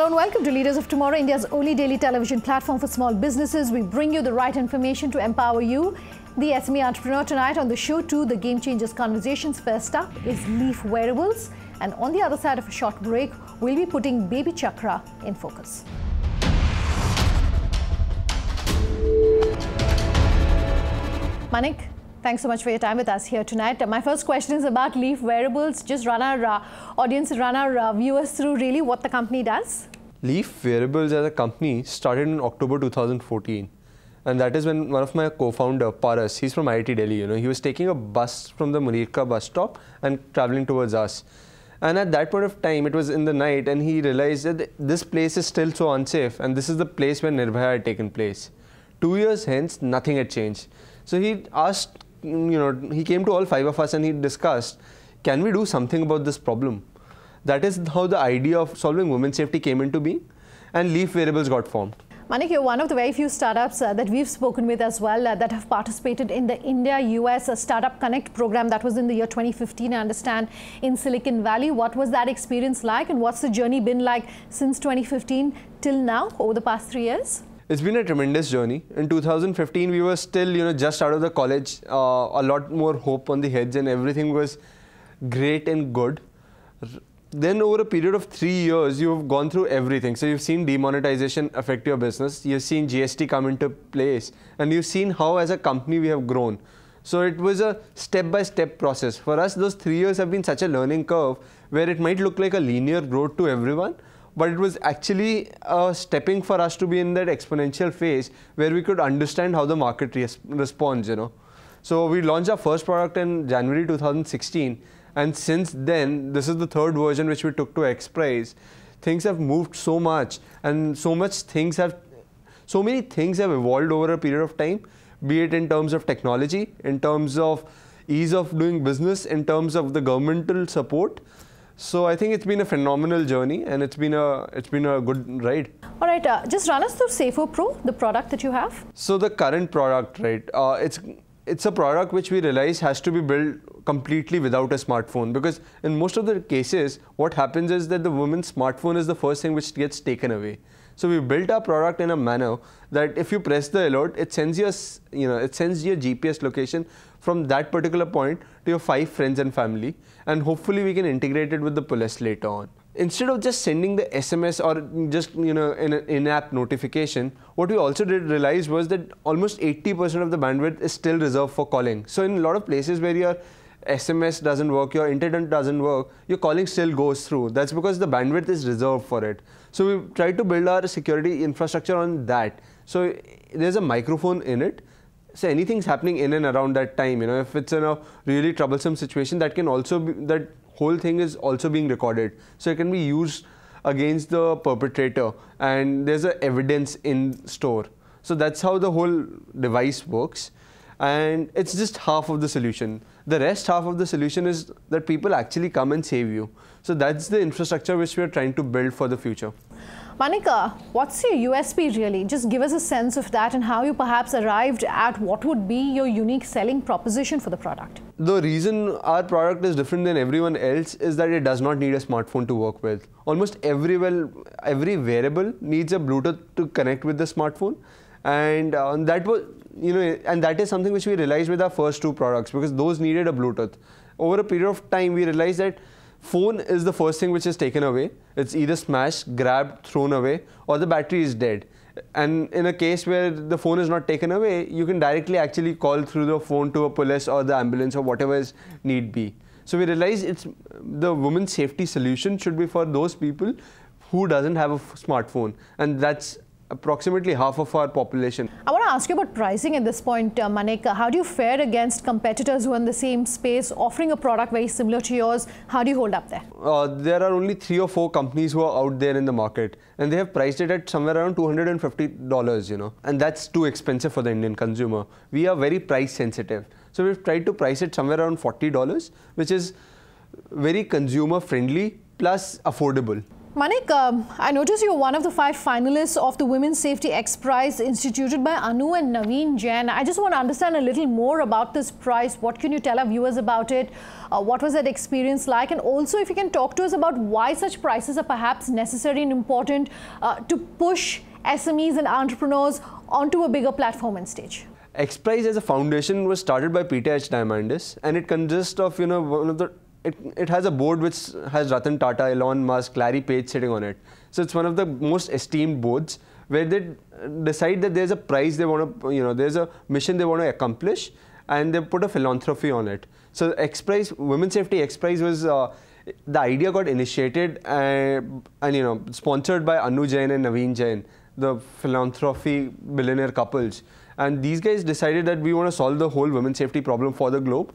Hello and welcome to Leaders of Tomorrow, India's only daily television platform for small businesses. We bring you the right information to empower you, the SME entrepreneur. Tonight on the show, the Game Changers conversations. First up is Leaf Wearables, and on the other side of a short break, we'll be putting Babychakra in focus. Manik, thanks so much for your time with us here tonight. My first question is about Leaf Wearables. Just run our viewers through really what the company does. Leaf Wearables as a company started in October 2014. And that is when one of my co-founder, Paras, he's from IIT Delhi, he was taking a bus from the Munirka bus stop and traveling towards us. And at that point of time, it was in the night, and he realized that this place is still so unsafe, and this is the place where Nirbhaya had taken place. 2 years hence, nothing had changed. So he asked, he came to all five of us and he discussed, can we do something about this problem? That is how the idea of solving women's safety came into being, and Leaf Wearables got formed. Manik, you're one of the very few startups that we've spoken with as well that have participated in the India-US Startup Connect program that was in the year 2015, I understand, in Silicon Valley. What was that experience like, and what's the journey been like since 2015 till now, over the past 3 years? It's been a tremendous journey. In 2015, we were still, just out of the college, a lot more hope on the heads, and everything was great and good. Then over a period of 3 years, you've gone through everything. So you've seen demonetization affect your business, you've seen GST come into place, and you've seen how as a company we have grown. So it was a step-by-step process. For us, those 3 years have been such a learning curve where it might look like a linear road to everyone, but it was actually stepping for us to be in that exponential phase where we could understand how the market responds, So we launched our first product in January 2016. And since then, this is the third version which we took to X Prize. Things have moved so much, and so many things have evolved over a period of time, be it in terms of technology, in terms of ease of doing business, in terms of the governmental support. So I think it's been a phenomenal journey, and it's been a good ride. All right, just run us through Safer Pro, the product that you have. So the current product, right? It's a product which we realize has to be built completely without a smartphone, because in most of the cases, what happens is that the woman's smartphone is the first thing which gets taken away. So we built our product in a manner that if you press the alert, it sends your GPS location from that particular point to your 5 friends and family, and hopefully we can integrate it with the police later on. Instead of just sending the SMS or just an in-app notification, what we also did realize was that almost 80% of the bandwidth is still reserved for calling. So in a lot of places where your SMS doesn't work, your internet doesn't work, your calling still goes through. That's because the bandwidth is reserved for it. So we tried to build our security infrastructure on that. So there's a microphone in it. So anything's happening in and around that time, if it's in a really troublesome situation, that can also be, that whole thing is also being recorded. So it can be used against the perpetrator, and there's a evidence in store. So that's how the whole device works. And it's just half of the solution. The rest half of the solution is that people actually come and save you. So that's the infrastructure which we are trying to build for the future. Manika, what's your USP really? Just give us a sense of that and how you perhaps arrived at what would be your unique selling proposition for the product. The reason our product is different than everyone else is that it does not need a smartphone to work with. Almost every wearable needs a Bluetooth to connect with the smartphone. And that is something which we realized with our first 2 products, because those needed a Bluetooth. Over a period of time, we realized that phone is the first thing which is taken away. It's either smashed, grabbed, thrown away, or the battery is dead. And in a case where the phone is not taken away, you can directly actually call through the phone to a police or the ambulance or whatever is need be. So we realized the women's safety solution should be for those people who doesn't have a smartphone, and that's approximately half of our population. I want to ask you about pricing at this point, Manik. How do you fare against competitors who are in the same space, offering a product very similar to yours? How do you hold up there? There are only 3 or 4 companies who are out there in the market, and they have priced it at somewhere around $250, and that's too expensive for the Indian consumer. We are very price sensitive. So we've tried to price it somewhere around $40, which is very consumer friendly plus affordable. Manik, I noticed you're one of the 5 finalists of the Women's Safety X Prize instituted by Anu and Naveen Jain. I just want to understand a little more about this prize. What can you tell our viewers about it? What was that experience like? And also, if you can talk to us about why such prizes are perhaps necessary and important to push SMEs and entrepreneurs onto a bigger platform and stage. X Prize as a foundation was started by Peter H. Diamandis, and it consists of, one of the it has a board which has Ratan Tata, Elon Musk, Larry Page sitting on it. So it's one of the most esteemed boards where they decide that there's a prize they want to, there's a mission they want to accomplish, and they put a philanthropy on it. So X Prize, Women's Safety X Prize was, the idea got initiated and sponsored by Anu Jain and Naveen Jain, the philanthropy billionaire couples. And these guys decided that we want to solve the whole women's safety problem for the globe.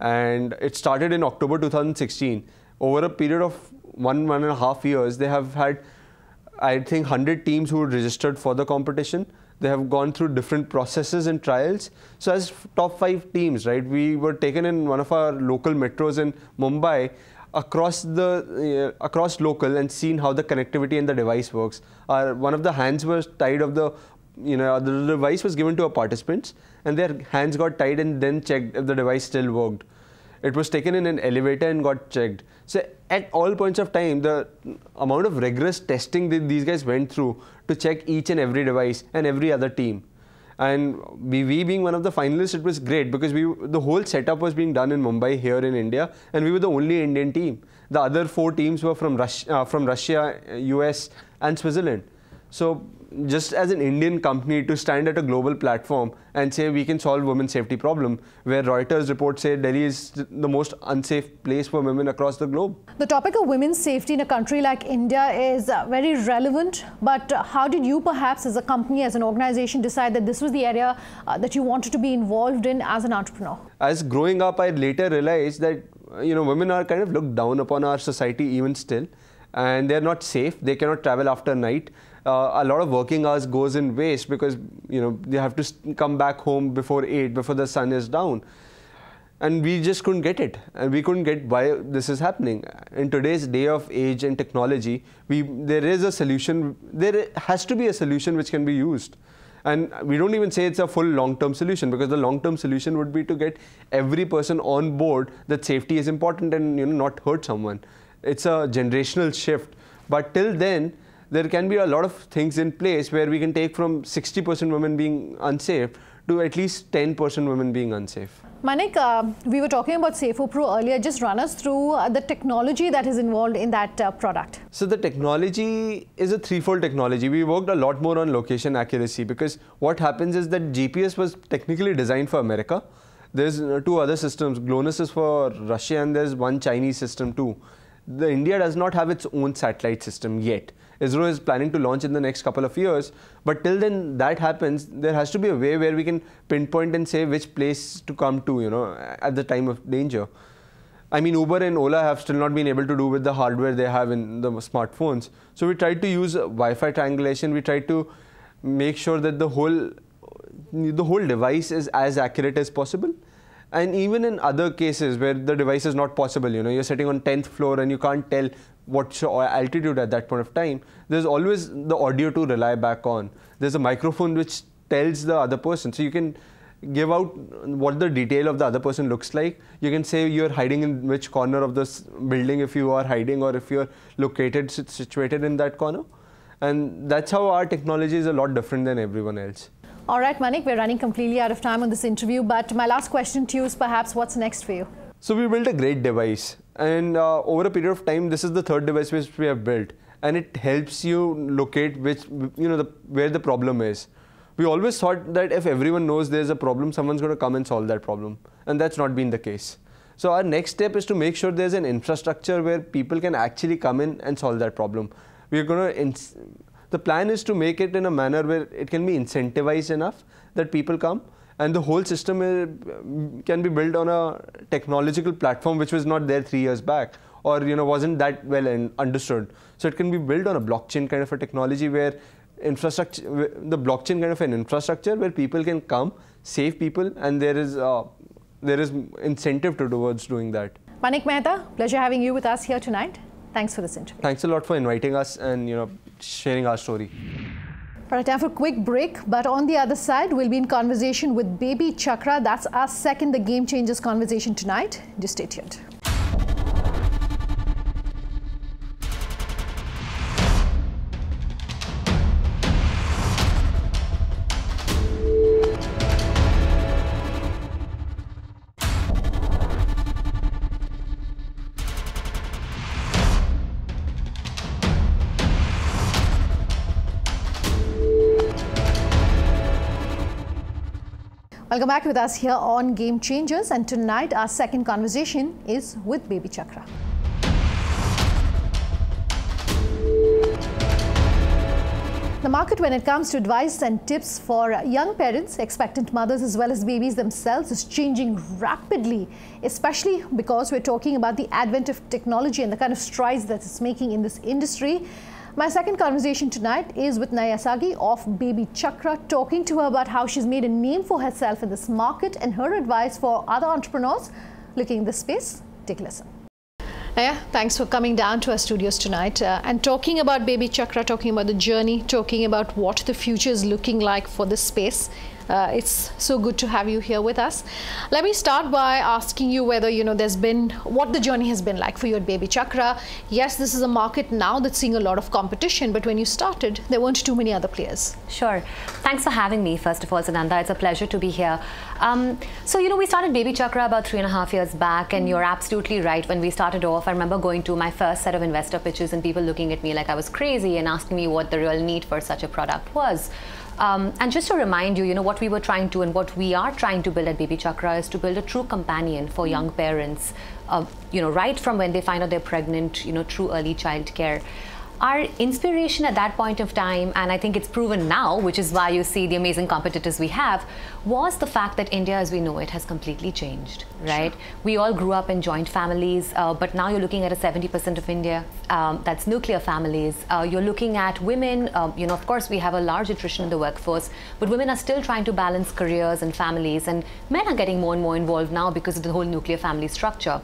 And it started in October 2016. Over a period of 1.5 years, they have had, I think, 100 teams who registered for the competition. They have gone through different processes and trials. So as top 5 teams, right, we were taken in one of our local metros in Mumbai across local and seen how the connectivity and the device works. One of the hands was tied of the device was given to our participants, and their hands got tied and then checked if the device still worked. It was taken in an elevator and got checked. So at all points of time, the amount of rigorous testing that these guys went through to check each and every device and every other team. And we being one of the finalists, it was great because the whole setup was being done in Mumbai here in India, and we were the only Indian team. The other 4 teams were from Russia, US, and Switzerland. So just as an Indian company to stand at a global platform and say we can solve women's safety problem, where Reuters reports say Delhi is the most unsafe place for women across the globe. The topic of women's safety in a country like India is very relevant, but how did you perhaps as a company, as an organization, decide that this was the area that you wanted to be involved in as an entrepreneur? As growing up, I later realized that women are kind of looked down upon our society even still, and they're not safe. They cannot travel after night. A lot of working hours goes in waste because they have to come back home before 8, before the sun is down, and we just couldn't get it, and we couldn't get why this is happening. In today's day of age and technology, there is a solution. There has to be a solution which can be used, and we don't even say it's a full long-term solution, because the long-term solution would be to get every person on board that safety is important and not hurt someone. It's a generational shift, but till then, there can be a lot of things in place where we can take from 60% women being unsafe to at least 10% women being unsafe. Manik, we were talking about Safer Pro earlier. Just run us through the technology that is involved in that product. So the technology is a threefold technology. We worked a lot more on location accuracy, because what happens is that GPS was technically designed for America. There's 2 other systems. GLONASS is for Russia, and there's one Chinese system too. India does not have its own satellite system yet. ISRO is planning to launch in the next couple of years, but till then that happens, there has to be a way where we can pinpoint and say which place to come to, at the time of danger. I mean, Uber and Ola have still not been able to do with the hardware they have in the smartphones. So we tried to use Wi-Fi triangulation. We tried to make sure that the whole device is as accurate as possible. And even in other cases where the device is not possible, you're sitting on 10th floor and you can't tell what's your altitude at that point of time, there's always the audio to rely back on. There's a microphone which tells the other person. So you can give out what the detail of the other person looks like. You can say you're hiding in which corner of this building if you are hiding, or if you're situated in that corner. And that's how our technology is a lot different than everyone else. All right, Manik, we're running completely out of time on this interview, but my last question to you is perhaps what's next for you? So we built a great device, and over a period of time, this is the 3rd device which we have built, and it helps you locate where the problem is. We always thought that if everyone knows there's a problem, someone's going to come and solve that problem, and that's not been the case. So our next step is to make sure there's an infrastructure where people can actually come in and solve that problem. We're going to The plan is to make it in a manner where it can be incentivized enough that people come, and the whole system can be built on a technological platform which was not there 3 years back, or wasn't that well understood. So it can be built on a blockchain kind of a technology where the blockchain kind of an infrastructure where people can come, save people, and there is incentive towards doing that. Manik Mehta, pleasure having you with us here tonight. Thanks for this interview. Thanks a lot for inviting us and sharing our story. All right, time for a quick break. But on the other side, we'll be in conversation with Babychakra. That's our second The Game Changers conversation tonight. Just stay tuned. Welcome back with us here on Game Changers, and tonight our second conversation is with Babychakra. The market when it comes to advice and tips for young parents, expectant mothers as well as babies themselves is changing rapidly, especially because we're talking about the advent of technology and the kind of strides that it's making in this industry. My second conversation tonight is with Nayasagi of Babychakra, talking to her about how she's made a name for herself in this market and her advice for other entrepreneurs looking in this space. Take a listen. Naya, thanks for coming down to our studios tonight and talking about Babychakra, talking about the journey, talking about what the future is looking like for this space. It's so good to have you here with us. Let me start by asking you whether, there's been, what the journey has been like for you at Babychakra. Yes, this is a market now that's seeing a lot of competition, but when you started, there weren't too many other players. Sure. Thanks for having me, first of all, Sananda. It's a pleasure to be here. We started Babychakra about 3.5 years back, and you're absolutely right. When we started off, I remember going to my first set of investor pitches and people looking at me like I was crazy and asking me what the real need for such a product was. And just to remind you, what we were trying to and what we are trying to build at Babychakra is to build a true companion for young parents, right from when they find out they're pregnant, through early child care. Our inspiration at that point of time, and I think it's proven now, which is why you see the amazing competitors we have, was the fact that India as we know it has completely changed, right? Sure. We all grew up in joint families, but now you're looking at a 70% of India that's nuclear families. You're looking at women, of course we have a large attrition in the workforce, but women are still trying to balance careers and families, and men are getting more and more involved now because of the whole nuclear family structure.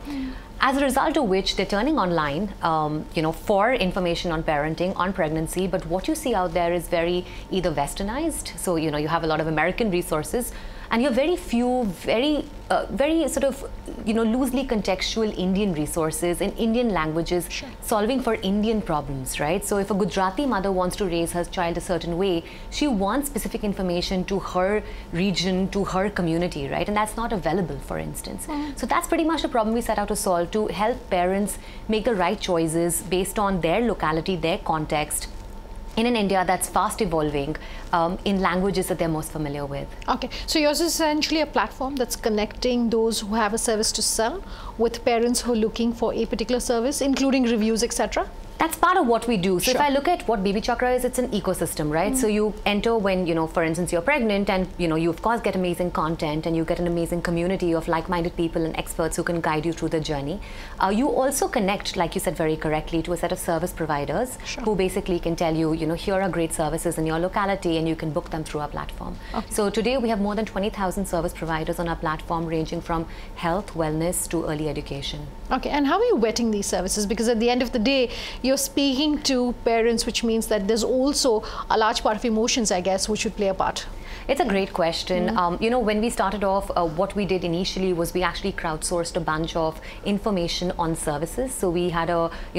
As a result of which they're turning online, for information on parenting, on pregnancy. But what you see out there is very either westernized. So, you have a lot of American resources, and you have very few, very sort of, loosely contextual Indian resources in Indian languages, sure, solving for Indian problems, right? So if a Gujarati mother wants to raise her child a certain way, she wants specific information to her region, to her community, right? And that's not available, for instance. So that's pretty much the problem we set out to solve, to help parents make the right choices based on their locality, their context, in an India that's fast evolving, in languages that they're most familiar with. Okay, so yours is essentially a platform that's connecting those who have a service to sell with parents who are looking for a particular service, including reviews, etc. That's part of what we do. So sure, if I look at what Babychakra is, it's an ecosystem, right? So you enter when, for instance, you're pregnant, and, you of course get amazing content, and you get an amazing community of like-minded people and experts who can guide you through the journey. You also connect, like you said very correctly, to a set of service providers, sure, who basically can tell you, here are great services in your locality, and you can book them through our platform. Okay. So today we have more than 20,000 service providers on our platform, ranging from health, wellness to early education. Okay, and how are you vetting these services? Because at the end of the day, you're speaking to parents, which means that there's also a large part of emotions, I guess, which would play a part. It's a great question. When we started off, what we did initially was we actually crowdsourced a bunch of information on services. So we had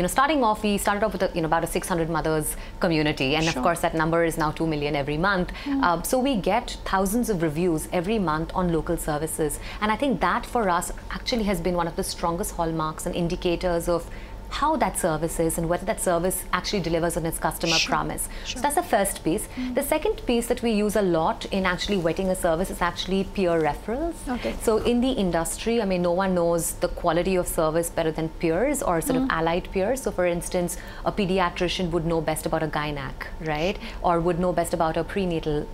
starting off, we started off with about a 600 mothers community. And sure, of course, that number is now 2 million every month. So we get thousands of reviews every month on local services. And I think that for us actually has been one of the strongest hallmarks and indicators of how that service is and whether that service actually delivers on its customer promise. Sure. So that's the first piece. The second piece that we use a lot in actually vetting a service is actually peer referrals. Okay. So in the industry, no one knows the quality of service better than peers or sort of allied peers. So for instance, a pediatrician would know best about a gynac, right? Or would know best about a prenatal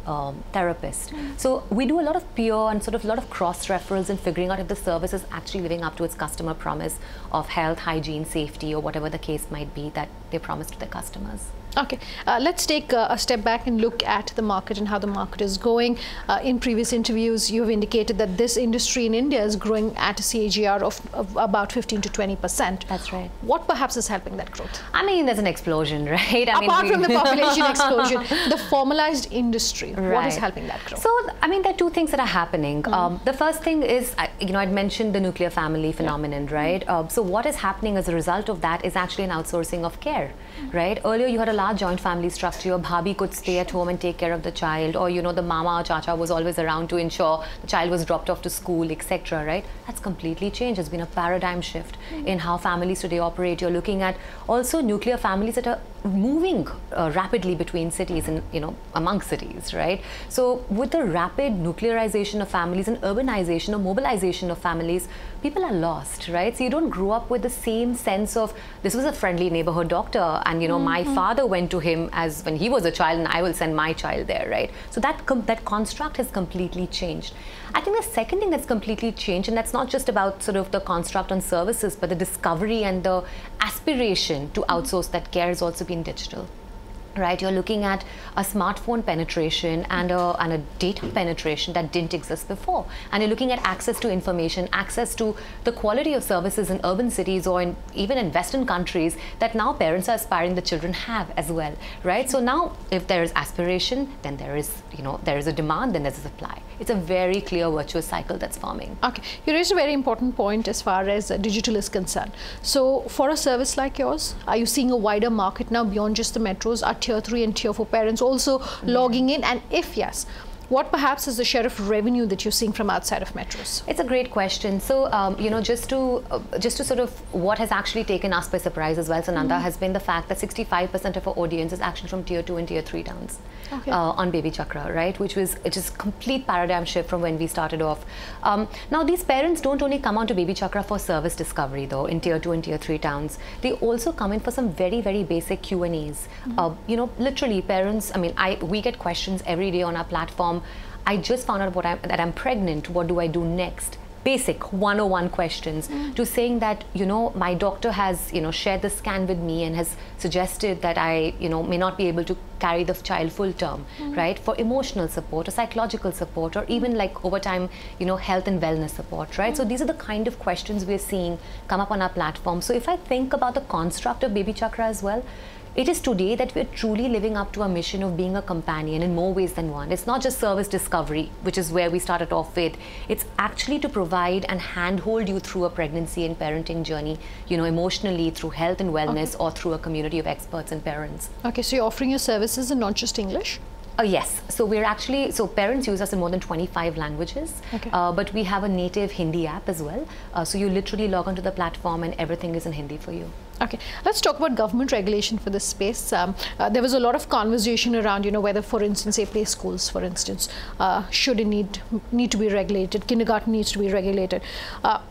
therapist. So we do a lot of peer and sort of a lot of cross referrals in figuring out if the service is actually living up to its customer promise of health, hygiene, safety, or whatever the case might be that they promise to their customers. Okay, let's take a step back and look at the market and how the market is going. In previous interviews, you've indicated that this industry in India is growing at a CAGR of about 15 to 20%. That's right. What perhaps is helping that growth? I mean, there's an explosion, right? Apart from the population explosion, the formalized industry, right. What is helping that growth? So, I mean, there are two things that are happening. The first thing is, I'd mentioned the nuclear family phenomenon, right? So what is happening as a result of that is actually an outsourcing of care, right? Earlier, you had a large joint family structure. Your bhabhi could stay at home and take care of the child, or the mama or chacha was always around to ensure the child was dropped off to school, etc. Right? That's completely changed. It's been a paradigm shift in how families today operate. You're looking at also nuclear families that are moving rapidly between cities and among cities, right? So with the rapid nuclearization of families and urbanization or mobilization of families, people are lost, right? So you don't grow up with the same sense of this was a friendly neighborhood doctor, and my father went to him as when he was a child, and I will send my child there, right? So that construct has completely changed. I think the second thing that's completely changed, and that's not just about sort of the construct on services, but the discovery and the aspiration to outsource that care has also been digital. Right, you're looking at a smartphone penetration and a data penetration that didn't exist before, and you're looking at access to information, access to the quality of services in urban cities or even in Western countries that now parents are aspiring the children have as well, right? So now, if there is aspiration, then there is a demand, then there's a supply. It's a very clear virtuous cycle that's forming. Okay, you raised a very important point as far as digital is concerned. So for a service like yours, are you seeing a wider market now beyond just the metros? Are tier 3 and tier 4 parents also logging in? And if yes, what perhaps is the share of revenue that you're seeing from outside of metros? It's a great question. So, just to sort of what has actually taken us by surprise as well, Sananda, has been the fact that 65% of our audience is actually from tier 2 and tier 3 towns on Babychakra, right? Which is complete paradigm shift from when we started off. Now, these parents don't only come onto Babychakra for service discovery, though, in tier 2 and tier 3 towns. They also come in for some very, very basic Q&As. Literally, parents, we get questions every day on our platform. I just found out that I'm pregnant. What do I do next? Basic 101 questions to saying that, my doctor has, shared the scan with me and has suggested that I, may not be able to carry the child full term, right? For emotional support or psychological support, or even like over time, health and wellness support, right? So these are the kind of questions we're seeing come up on our platform. So if I think about the construct of Babychakra as well, it is today that we're truly living up to our mission of being a companion in more ways than one. It's not just service discovery, which is where we started off with. It's actually to provide and handhold you through a pregnancy and parenting journey, emotionally, through health and wellness, or through a community of experts and parents. Okay, so you're offering your services in not just English? Yes, so parents use us in more than 25 languages, but we have a native Hindi app as well. So you literally log onto the platform and everything is in Hindi for you. Okay, let's talk about government regulation for this space. There was a lot of conversation around, whether, for instance, say play schools, for instance, should it need to be regulated, kindergarten needs to be regulated.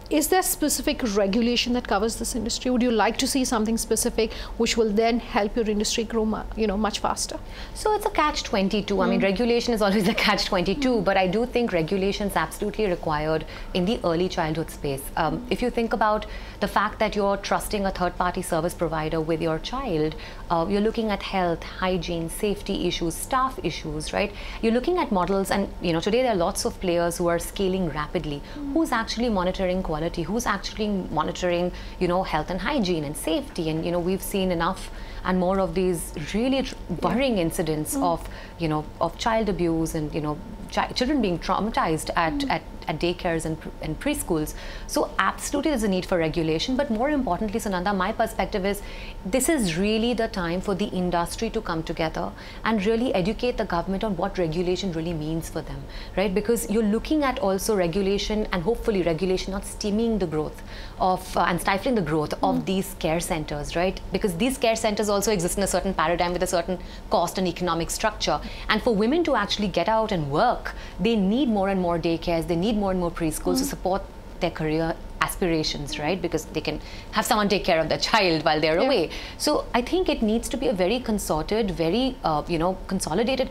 Is there specific regulation that covers this industry? Would you like to see something specific which will then help your industry grow, much faster? So it's a catch-22. I mean, regulation is always a catch-22, but I do think regulation is absolutely required in the early childhood space. If you think about the fact that you're trusting a third-party service provider with your child, you're looking at health, hygiene, safety issues, staff issues, right? You're looking at models, and today there are lots of players who are scaling rapidly. Who's actually monitoring quality? Who's actually monitoring, health and hygiene and safety? And we've seen enough and more of these really worrying incidents of child abuse and children being traumatized at daycares and preschools. So absolutely there's a need for regulation, but more importantly, Sananda, my perspective is this is really the time for the industry to come together and really educate the government on what regulation really means for them, right? Because you're looking at also regulation, and hopefully regulation not stemming the growth of and stifling the growth of these care centers, right? Because these care centers also exist in a certain paradigm with a certain cost and economic structure. And for women to actually get out and work, they need more and more daycares, they need more and more preschools to support their career aspirations, right? Because they can have someone take care of their child while they're away. So I think it needs to be a very consorted, very consolidated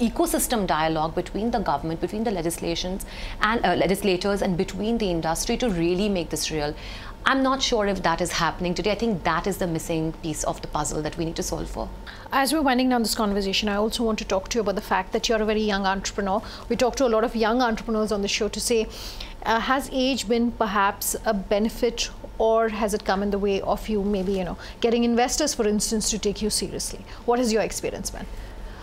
ecosystem dialogue between the government, between the legislations and legislators, and between the industry to really make this real. I'm not sure if that is happening today. I think that is the missing piece of the puzzle that we need to solve for. As we're winding down this conversation, I also want to talk to you about the fact that you're a very young entrepreneur. We talk to a lot of young entrepreneurs on the show to say, has age been perhaps a benefit, or has it come in the way of you maybe, getting investors, for instance, to take you seriously? What is your experience been?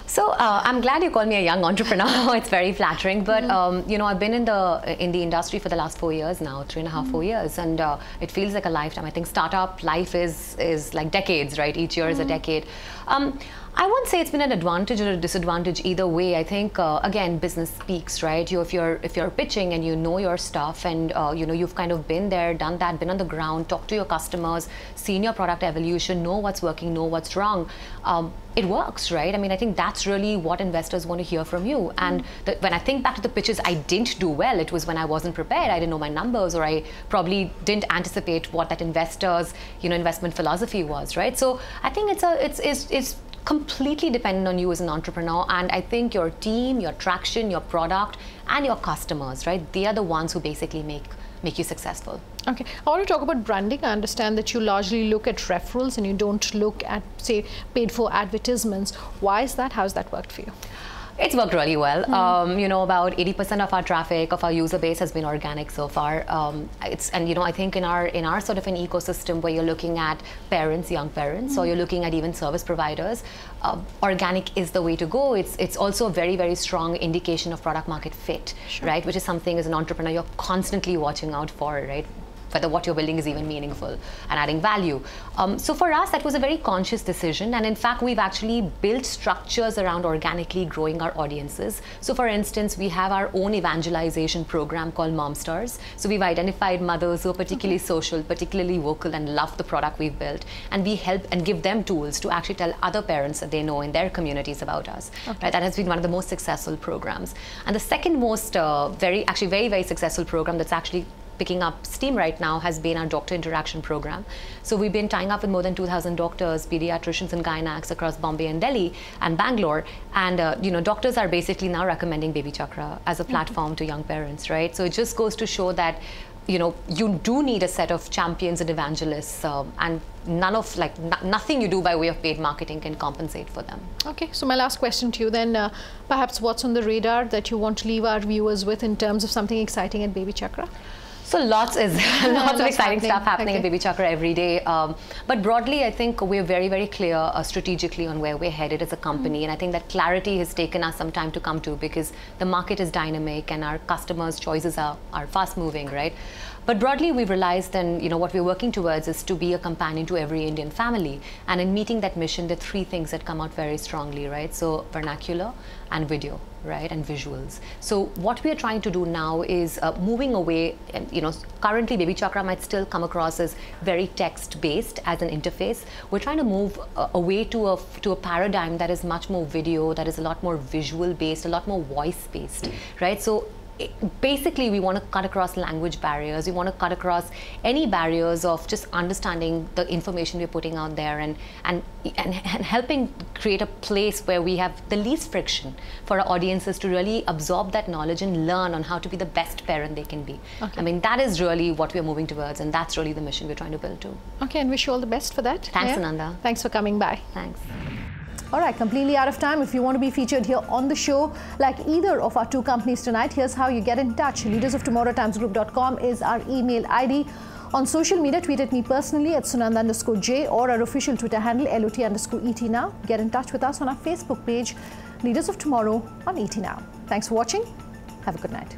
So I'm glad you called me a young entrepreneur. It's very flattering. But I've been in the industry for the last 4 years now, 3.5, 4 years, and it feels like a lifetime. I think startup life is like decades, right? Each year is a decade. I won't say it's been an advantage or a disadvantage either way. I think again, business speaks, right? If you're pitching and you know your stuff, and you've kind of been there, done that, been on the ground, talked to your customers, seen your product evolution, know what's working, know what's wrong. It works, right? I mean, I think that's really what investors want to hear from you. And when I think back to the pitches I didn't do well, it was when I wasn't prepared. I didn't know my numbers, or I probably didn't anticipate what that investor's investment philosophy was, right? So I think it's completely dependent on you as an entrepreneur, and I think your team, your traction, your product, and your customers, right? They are the ones who basically make you successful. Okay, I want to talk about branding. I understand that you largely look at referrals and you don't look at, say, paid for advertisements. Why is that? How has that worked for you? It's worked really well. About 80% of our traffic, of our user base, has been organic so far. I think in our sort of an ecosystem where you're looking at parents, young parents, or you're looking at even service providers, organic is the way to go. It's also a very, very strong indication of product market fit, right? Which is something as an entrepreneur you're constantly watching out for, right? Whether what you're building is even meaningful and adding value. So for us, that was a very conscious decision. And in fact, we've actually built structures around organically growing our audiences. So for instance, we have our own evangelization program called Mom Stars. So we've identified mothers who are particularly social, particularly vocal, and love the product we've built. And we help and give them tools to actually tell other parents that they know in their communities about us. Right? That has been one of the most successful programs. And the second most, very, very successful program that's actually picking up steam right now has been our doctor interaction program. So we've been tying up with more than 2,000 doctors, pediatricians and gynacs across Bombay and Delhi and Bangalore. And doctors are basically now recommending Babychakra as a platform to young parents, right? So it just goes to show that you do need a set of champions and evangelists, and nothing you do by way of paid marketing can compensate for them. Okay, so my last question to you then, perhaps what's on the radar that you want to leave our viewers with in terms of something exciting at Babychakra? So lots of exciting stuff happening at Babychakra every day. But broadly, I think we're very, very clear strategically on where we're headed as a company. And I think that clarity has taken us some time to come to, because the market is dynamic and our customers' choices are fast moving, right? But broadly, we've realized then, what we're working towards is to be a companion to every Indian family. And in meeting that mission, there are 3 things that come out very strongly, right? So vernacular and video, right? And visuals. So what we are trying to do now is moving away, and, currently Babychakra might still come across as very text-based as an interface. We're trying to move away to a paradigm that is much more video, that is a lot more visual-based, a lot more voice-based, right? So basically, we want to cut across language barriers. We want to cut across any barriers of just understanding the information we're putting out there, and helping create a place where we have the least friction for our audiences to really absorb that knowledge and learn on how to be the best parent they can be. Okay. I mean, that is really what we're moving towards, and that's really the mission we're trying to build to. Okay, and wish you all the best for that. Thanks, Ananda. Thanks for coming by. Thanks. All right, completely out of time. If you want to be featured here on the show, like either of our 2 companies tonight, here's how you get in touch. leadersoftomorrowtimesgroup.com is our email ID. On social media, tweet at me personally at Sunanda_J, or our official Twitter handle, LOT_ET Now. Get in touch with us on our Facebook page, Leaders of Tomorrow on ET Now. Thanks for watching. Have a good night.